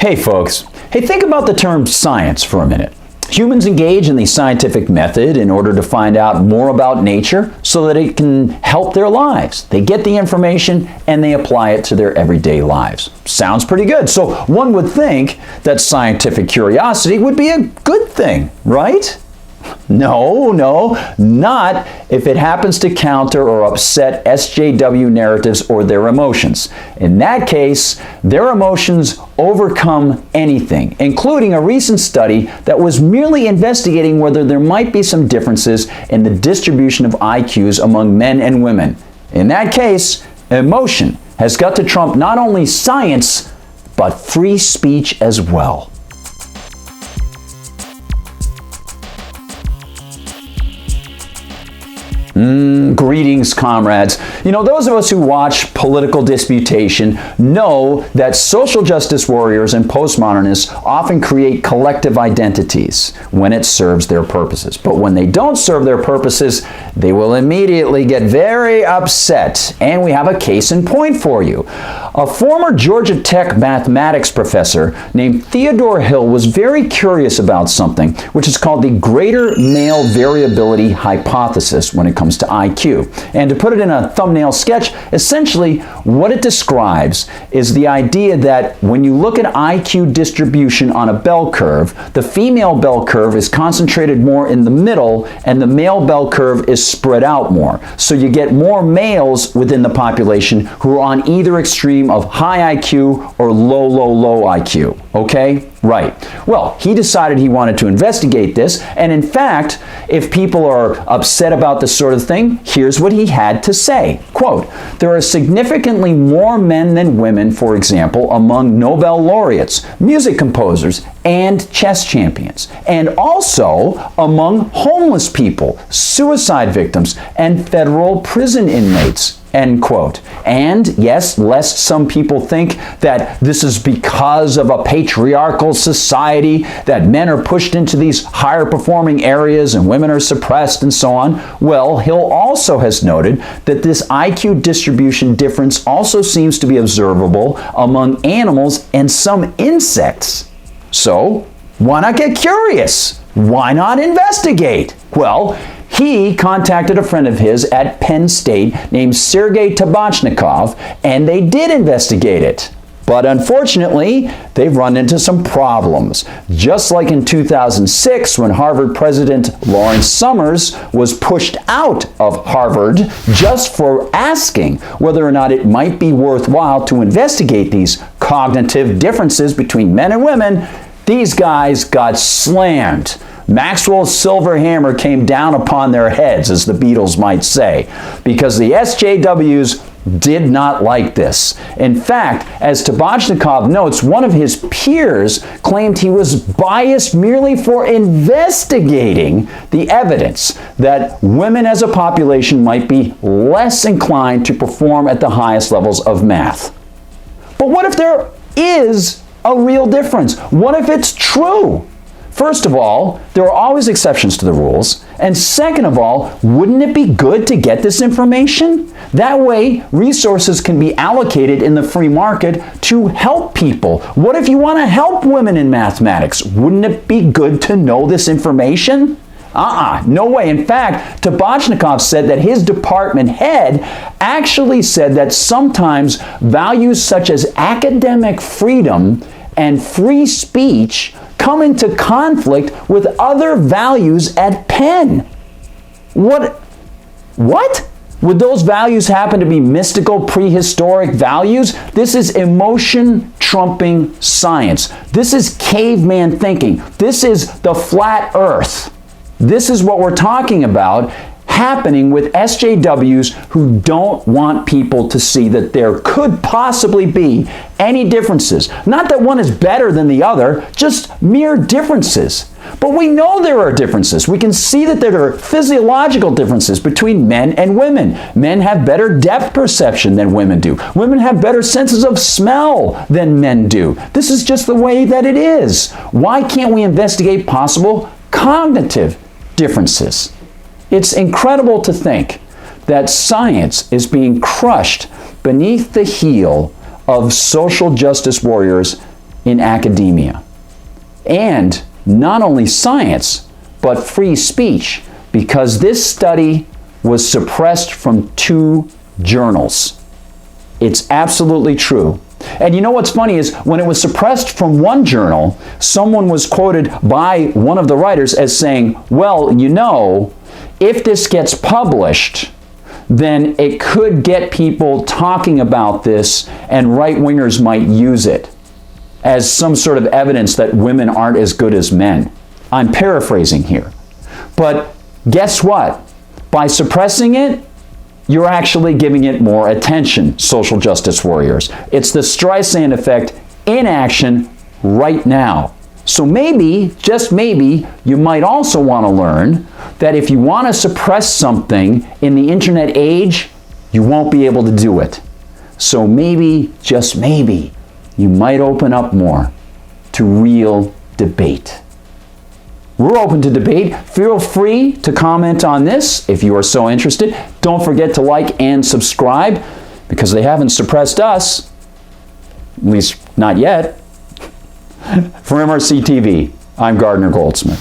Hey folks, think about the term science for a minute. Humans engage in the scientific method in order to find out more about nature so that it can help their lives. They get the information and they apply it to their everyday lives. Sounds pretty good. So one would think that scientific curiosity would be a good thing, right? No, not if it happens to counter or upset SJW narratives or their emotions. In that case, their emotions overcome anything, including a recent study that was merely investigating whether there might be some differences in the distribution of IQs among men and women. In that case, emotion has got to trump not only science, but free speech as well. Greetings, comrades. Those of us who watch political disputation know that social justice warriors and postmodernists often create collective identities when it serves their purposes. But when they don't serve their purposes, they will immediately get very upset. And we have a case in point for you. A former Georgia Tech mathematics professor named Theodore Hill was very curious about something, which is called the greater male variability hypothesis when it comes to IQ. And to put it in a thumbnail sketch, essentially what it describes is the idea that when you look at IQ distribution on a bell curve, the female bell curve is concentrated more in the middle and the male bell curve is spread out more. So you get more males within the population who are on either extreme of high IQ or low IQ. Okay? Right. Well, he decided he wanted to investigate this, and in fact, if people are upset about this sort of thing, here's what he had to say. Quote, "There are significantly more men than women, for example, among Nobel laureates, music composers, and chess champions, and also among homeless people, suicide victims, and federal prison inmates." End quote. And yes, lest some people think that this is because of a patriarchal society, that men are pushed into these higher performing areas and women are suppressed and so on. Well, Hill also has noted that this IQ distribution difference also seems to be observable among animals and some insects. So, why not get curious? Why not investigate? Well, he contacted a friend of his at Penn State named Sergey Tabachnikov, and they did investigate it. But unfortunately, they've run into some problems. Just like in 2006, when Harvard President Lawrence Summers was pushed out of Harvard just for asking whether or not it might be worthwhile to investigate these cognitive differences between men and women, these guys got slammed. Maxwell's silver hammer came down upon their heads, as the Beatles might say, because the SJWs did not like this. In fact, as Tabachnikov notes, one of his peers claimed he was biased merely for investigating the evidence that women as a population might be less inclined to perform at the highest levels of math. But what if there is a real difference? What if it's true? First of all, there are always exceptions to the rules. And second of all, wouldn't it be good to get this information? That way, resources can be allocated in the free market to help people. What if you want to help women in mathematics? Wouldn't it be good to know this information? No way. In fact, Tabachnikov said that his department head actually said that sometimes values such as academic freedom and free speech come into conflict with other values at Penn. What? Would those values happen to be mystical, prehistoric values? This is emotion trumping science. This is caveman thinking. This is the flat earth. This is what we're talking about happening with SJWs who don't want people to see that there could possibly be any differences. Not that one is better than the other, just mere differences. But we know there are differences. We can see that there are physiological differences between men and women. Men have better depth perception than women do. Women have better senses of smell than men do. This is just the way that it is. Why can't we investigate possible cognitive differences? It's incredible to think that science is being crushed beneath the heel of social justice warriors in academia. And not only science, but free speech, because this study was suppressed from 2 journals. It's absolutely true. And you know what's funny is when it was suppressed from one journal, someone was quoted by one of the writers as saying, well, you know, if this gets published, then it could get people talking about this and right-wingers might use it as some sort of evidence that women aren't as good as men. I'm paraphrasing here. But guess what? By suppressing it, you're actually giving it more attention, social justice warriors. It's the Streisand effect in action right now. So maybe, just maybe, you might also want to learn that if you want to suppress something in the internet age, you won't be able to do it. So maybe, just maybe, you might open up more to real debate. We're open to debate. Feel free to comment on this if you are so interested. Don't forget to like and subscribe because they haven't suppressed us, at least not yet. For MRC-TV, I'm Gardner Goldsmith.